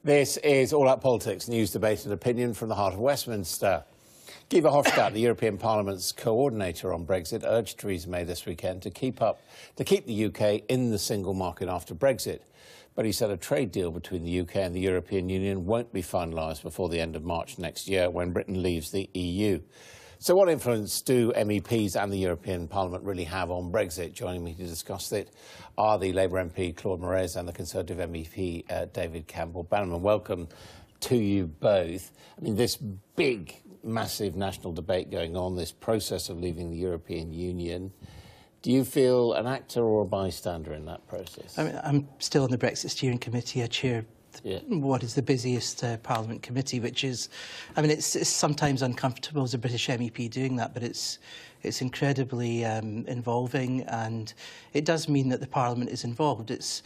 This is All Out Politics, news, debate and opinion from the heart of Westminster. Guy Verhofstadt, the European Parliament's coordinator on Brexit, urged Theresa May this weekend to keep the UK in the single market after Brexit. But he said a trade deal between the UK and the European Union won't be finalised before the end of March next year, when Britain leaves the EU. So what influence do MEPs and the European Parliament really have on Brexit? Joining me to discuss it are the Labour MP Claude Moraes and the Conservative MEP David Campbell Bannerman. Welcome to you both. I mean, this big, massive national debate going on, this process of leaving the European Union, do you feel an actor or a bystander in that process? I mean, I'm still on the Brexit Steering Committee. I chair what is the busiest Parliament committee, which is, I mean, it's sometimes uncomfortable as a British MEP doing that, but it's incredibly involving, and it does mean that the Parliament is involved. It's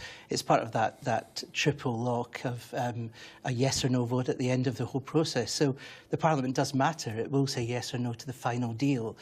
part of that triple lock of a yes or no vote at the end of the whole process. So the Parliament does matter. It will say yes or no to the final deal.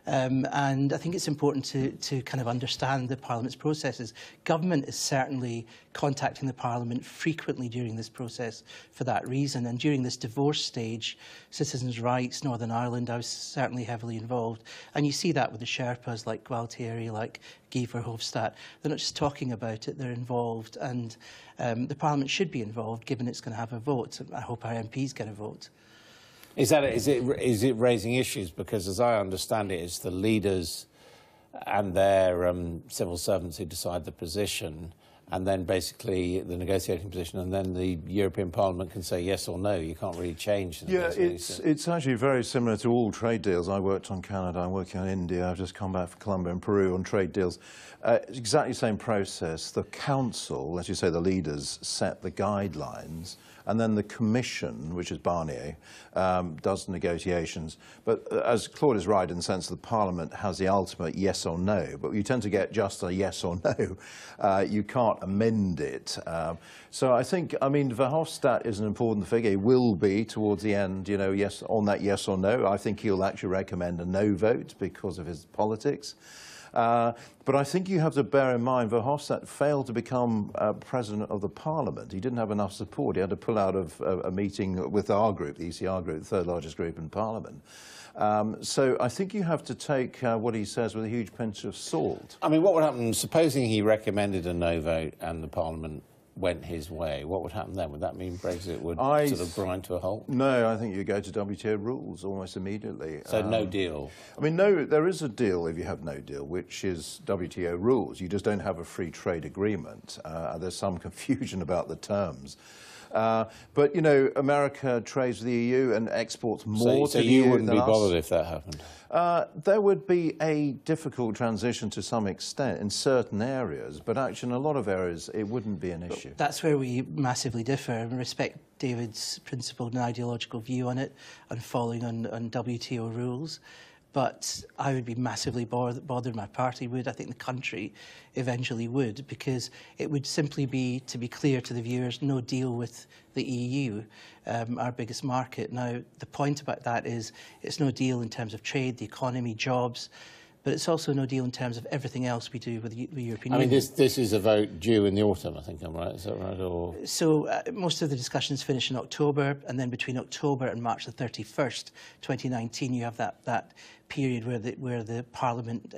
And I think it's important to kind of understand the Parliament's processes. Government is certainly contacting the Parliament frequently during this process for that reason. And during this divorce stage, citizens' rights, Northern Ireland, I was certainly heavily involved. And you see that with the Sherpas like Gualtieri, like Guy Verhofstadt. They're not just talking about it, they're involved. And the Parliament should be involved, given it's going to have a vote. I hope our MPs get a vote. Is it raising issues? Because as I understand it, it's the leaders and their civil servants who decide the position, and then basically the negotiating position, and then the European Parliament can say yes or no. You can't really change. Yeah, it's actually very similar to all trade deals. I worked on Canada, I'm working on India, I've just come back from Colombia and Peru on trade deals. It's exactly the same process. The Council, as you say, the leaders set the guidelines, and then the Commission, which is Barnier, does negotiations. But as Claude is right in the sense that the Parliament has the ultimate yes or no, but you tend to get just a yes or no. You can't amend it. So I think, I mean, Verhofstadt is an important figure. He will be towards the end, you know, yes, on that yes or no. I think he'll actually recommend a no vote because of his politics. But I think you have to bear in mind Verhofstadt failed to become President of the Parliament. He didn't have enough support. He had to pull out of a meeting with our group, the ECR group, the third largest group in Parliament. So I think you have to take what he says with a huge pinch of salt. I mean, what would happen, supposing he recommended a no vote and the Parliament went his way, what would happen then? Would that mean Brexit would sort of grind to a halt? No, I think you go to WTO rules almost immediately. So no deal? I mean, no, there is a deal if you have no deal, which is WTO rules. You just don't have a free trade agreement. There's some confusion about the terms. But, you know, America trades with the EU and exports more to the EU. So you wouldn't be bothered if that happened? There would be a difficult transition to some extent in certain areas, but actually in a lot of areas it wouldn't be an issue. That's where we massively differ. I respect David's principled and ideological view on it and following on WTO rules. But I would be massively bothered, my party would, I think the country eventually would, because it would simply be, to be clear to the viewers, no deal with the EU, our biggest market. Now, the point about that is it's no deal in terms of trade, the economy, jobs, but it's also no deal in terms of everything else we do with the European Union. I mean, this is a vote due in the autumn, I think I'm right, is that right? Or... So most of the discussions finish in October, and then between October and March the 31st, 2019, you have that period where the Parliament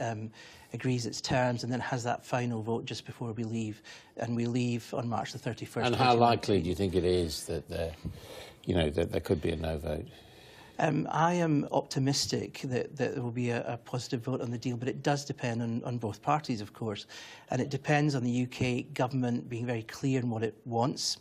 agrees its terms and then has that final vote just before we leave, and we leave on March the 31st. And how likely do you think it is that there could be a no vote? I am optimistic that there will be a positive vote on the deal, but it does depend on both parties, of course. And it depends on the UK government being very clear in what it wants.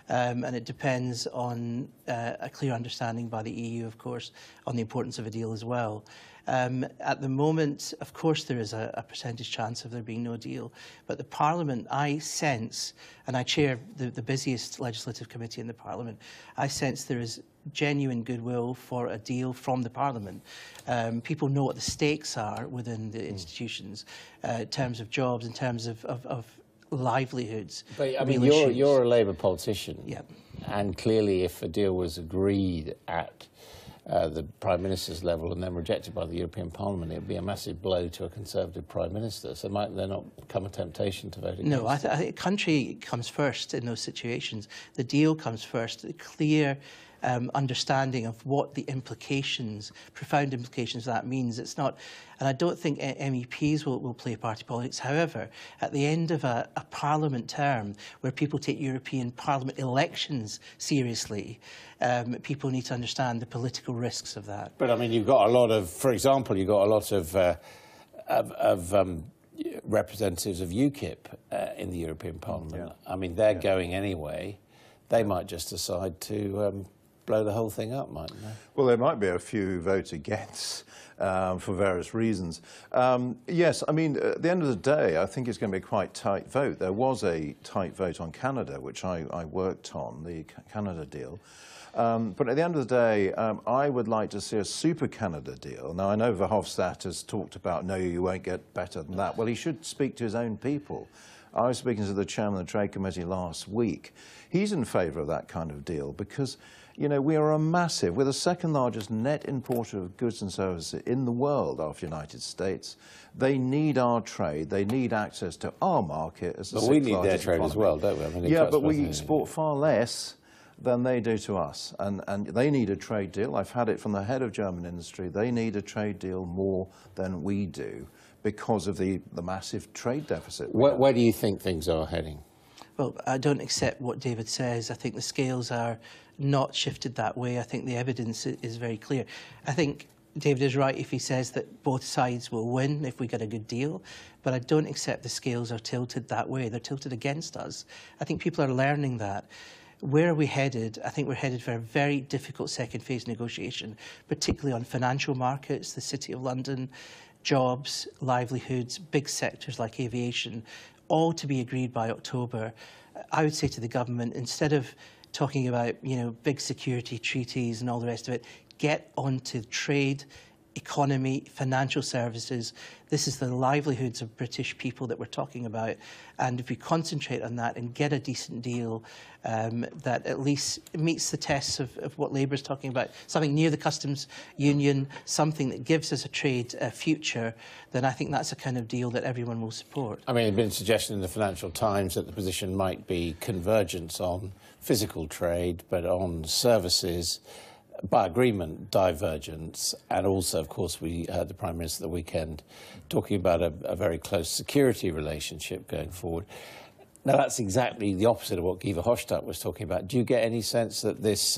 And it depends on a clear understanding by the EU, of course, on the importance of a deal as well. At the moment, of course, there is a percentage chance of there being no deal. But the Parliament, I sense, and I chair the busiest legislative committee in the Parliament, I sense there is genuine goodwill for a deal from the Parliament. People know what the stakes are within the institutions in terms of jobs, in terms of livelihoods. But I mean, you're a Labour politician, yeah. And clearly, if a deal was agreed at the Prime Minister's level and then rejected by the European Parliament, it would be a massive blow to a Conservative Prime Minister. So might there not become a temptation to vote against? No, I think country comes first in those situations. The deal comes first. The clear understanding of what the implications, profound implications that means. It's not, and I don't think MEPs will play party politics. However, at the end of a Parliament term where people take European Parliament elections seriously, people need to understand the political risks of that. But I mean, you've got a lot of, for example, you've got a lot of representatives of UKIP in the European Parliament. Yeah. I mean, they're going anyway. They might just decide to blow the whole thing up, mightn't they? Well, there might be a few who vote against for various reasons. Yes, I mean, at the end of the day, I think it's going to be a quite tight vote. There was a tight vote on Canada, which I worked on, the Canada deal. But at the end of the day, I would like to see a super Canada deal. Now, I know Verhofstadt has talked about, no, you won't get better than that. Well, he should speak to his own people. I was speaking to the chairman of the Trade Committee last week. He's in favour of that kind of deal because, you know, we're the second largest net importer of goods and services in the world after the United States. They need our trade. They need access to our market as the sixth largest economy. But we need their trade as well, don't we? I mean, yeah, but we export far less than they do to us. And they need a trade deal. I've had it from the head of German industry. They need a trade deal more than we do because of the massive trade deficit. Where do you think things are heading? Well, I don't accept what David says. I think the scales are not shifted that way. I think the evidence is very clear. I think David is right if he says that both sides will win if we get a good deal, but I don't accept the scales are tilted that way. They're tilted against us. I think people are learning that. Where are we headed? I think we're headed for a very difficult second phase negotiation, particularly on financial markets, the City of London, jobs, livelihoods, big sectors like aviation, all to be agreed by October. I would say to the government, instead of talking about, you know, big security treaties and all the rest of it, get onto trade, economy, financial services. This is the livelihoods of British people that we're talking about. And if we concentrate on that and get a decent deal that at least meets the tests of what Labour is talking about, something near the customs union, something that gives us a trade future, then I think that's a kind of deal that everyone will support. I mean, there's been a suggestion in the Financial Times that the position might be convergence on physical trade, but on services, by agreement, divergence, and also, of course, we heard the Prime Minister the weekend talking about a very close security relationship going forward. Now, that's exactly the opposite of what Guy Verhofstadt was talking about. Do you get any sense that this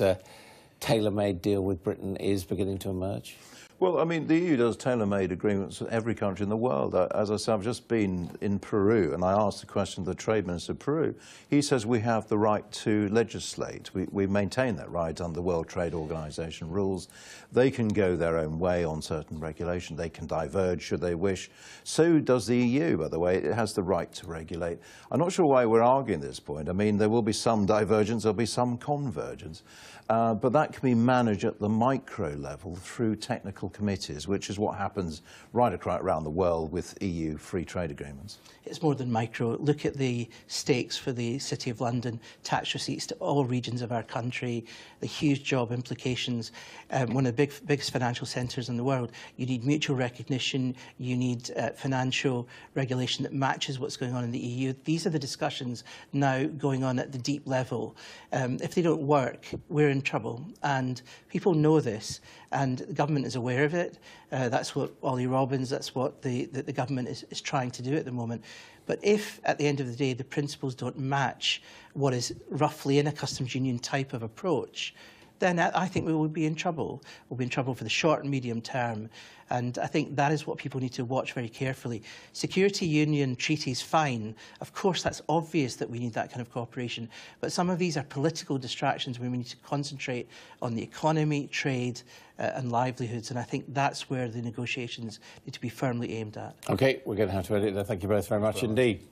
tailor-made deal with Britain is beginning to emerge? Well, I mean, the EU does tailor-made agreements with every country in the world. As I said, I've just been in Peru, and I asked the question to the Trade Minister of Peru. He says we have the right to legislate. We maintain that right under the World Trade Organization rules. They can go their own way on certain regulation. They can diverge should they wish. So does the EU, by the way. It has the right to regulate. I'm not sure why we're arguing this point. I mean, there will be some divergence, there'll be some convergence. But that can be managed at the micro level through technical committees, which is what happens right around the world with EU free trade agreements. It's more than micro. Look at the stakes for the City of London, tax receipts to all regions of our country, the huge job implications. One of the biggest financial centres in the world. You need mutual recognition. You need financial regulation that matches what's going on in the EU. These are the discussions now going on at the deep level. If they don't work, we're in trouble, and people know this, and the government is aware of it. That's what Ollie Robbins, that's what the government is trying to do at the moment. But if, at the end of the day, the principles don't match what is roughly in a customs union type of approach, then I think we will be in trouble. We'll be in trouble for the short and medium term. And I think that is what people need to watch very carefully. Security union treaties, fine. Of course, that's obvious that we need that kind of cooperation. But some of these are political distractions where we need to concentrate on the economy, trade, and livelihoods. And I think that's where the negotiations need to be firmly aimed at. OK, we're going to have to end it there. Thank you both very much indeed.